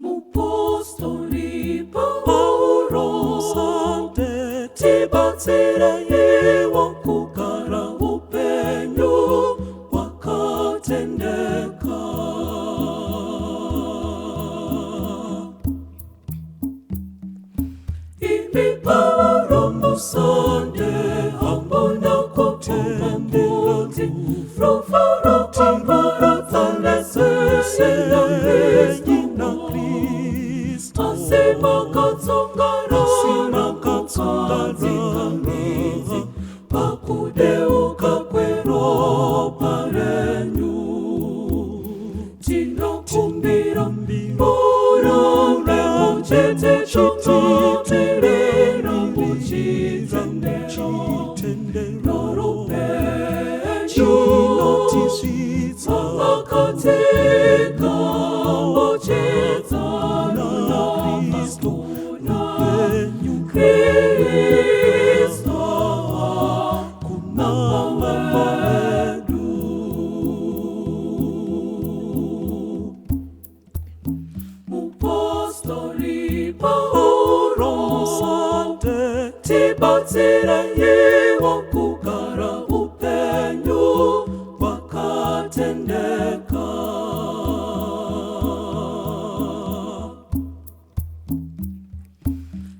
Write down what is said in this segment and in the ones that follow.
Mupostoli Paulo Sante tibatsira yewa kugara upenyu wakatendeka. Ibi Paulo musande hambona kutembuti frofaro timbara talese na Kristo asema katsongara zikamizi pakudeuka kwero parenyu tinokumbira mbora mrehojete chotiterera muchitendero chinotisvitsa akatenga ochedza na Kristo Kristo kuna wedu. Mupostoli Paulo Sante tibatsira yewa kugara upenyu wakatendeka.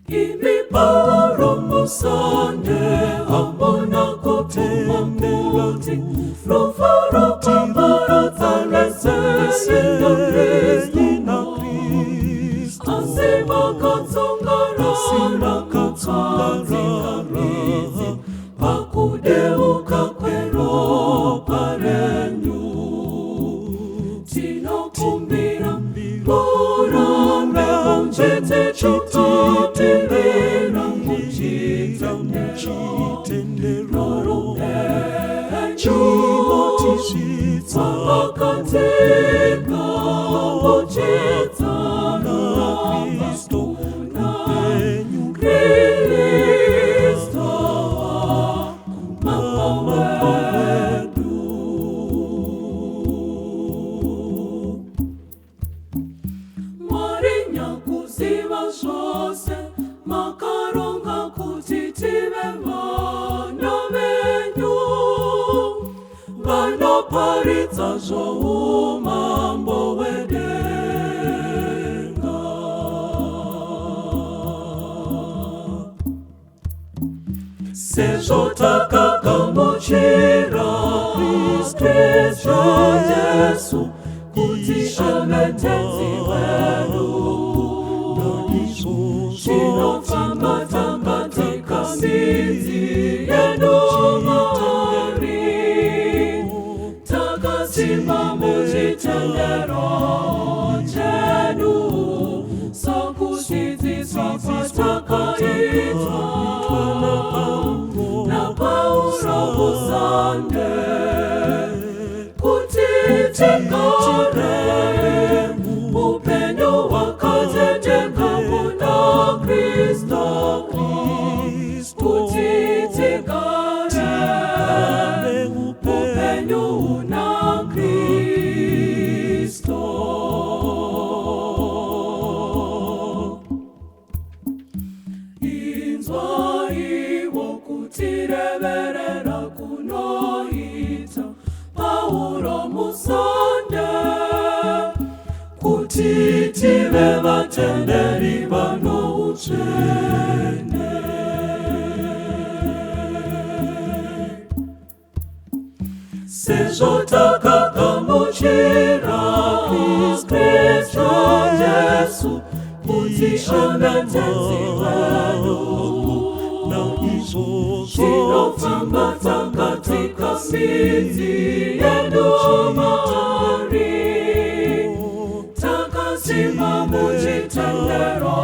Imi Paulo musande hambona kutembuti frofaro timbara talese na Kristo asema katsongara zikamizi pakudeuka kwero parenyu tinokumbira mbora mrehojete chotiterera muchitendero chinotisvitsa akatenga ochedza na Kristo Kristo kuna wedu. Mwarinya kuziva zvose makaronga kuti tive vana venyu vanoparidza zvoumambo hwedenga. Sezvo takagamuchira Kristu Jesu kuti ave tenzi wedu, tinofamba tikamizi yedu Mwari takasimba muchitendero chedu sokudzidziswa kwatakaitwa na Paulo musande kuti tigare upenyu wakatendeka muna Kristo kuti tigare upenyu na Kristo. Inzwa iwo kutireverera kunoita Paulo musande kuti tive vatenderi vanoutsvene. Sezvo takagamuchira Kristu Jesu kuti ave tenzi wedu, tinofamba tikamizi yedu Mwari takasimba muchitendero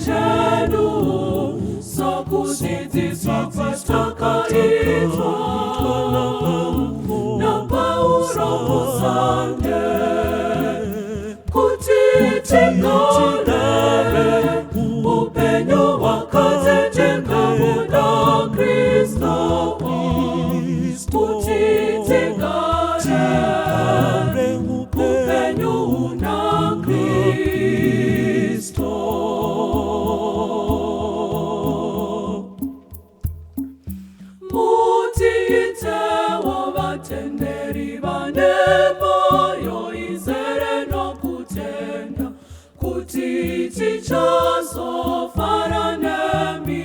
chedu sokudzidziswa kwatakaitwa na Paulo musande kuti tigare upenyu wakatendeka muna Kristo kuti tigare upenyu na Kristo. tichazo faranemi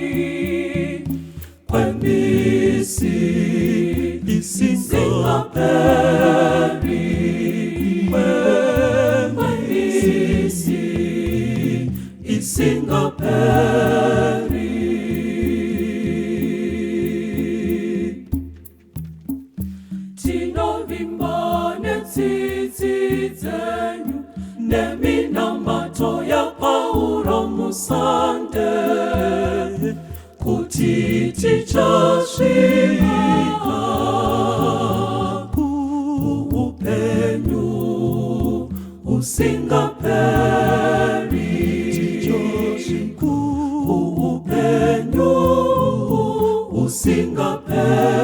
kwemisi isingaperi kwemisi isingaperi tinovimbane tsitsi dzenyu neminamato ya Paulo musande kuti tichasvika kuupenyu usingaperi kuupenyu usingaperi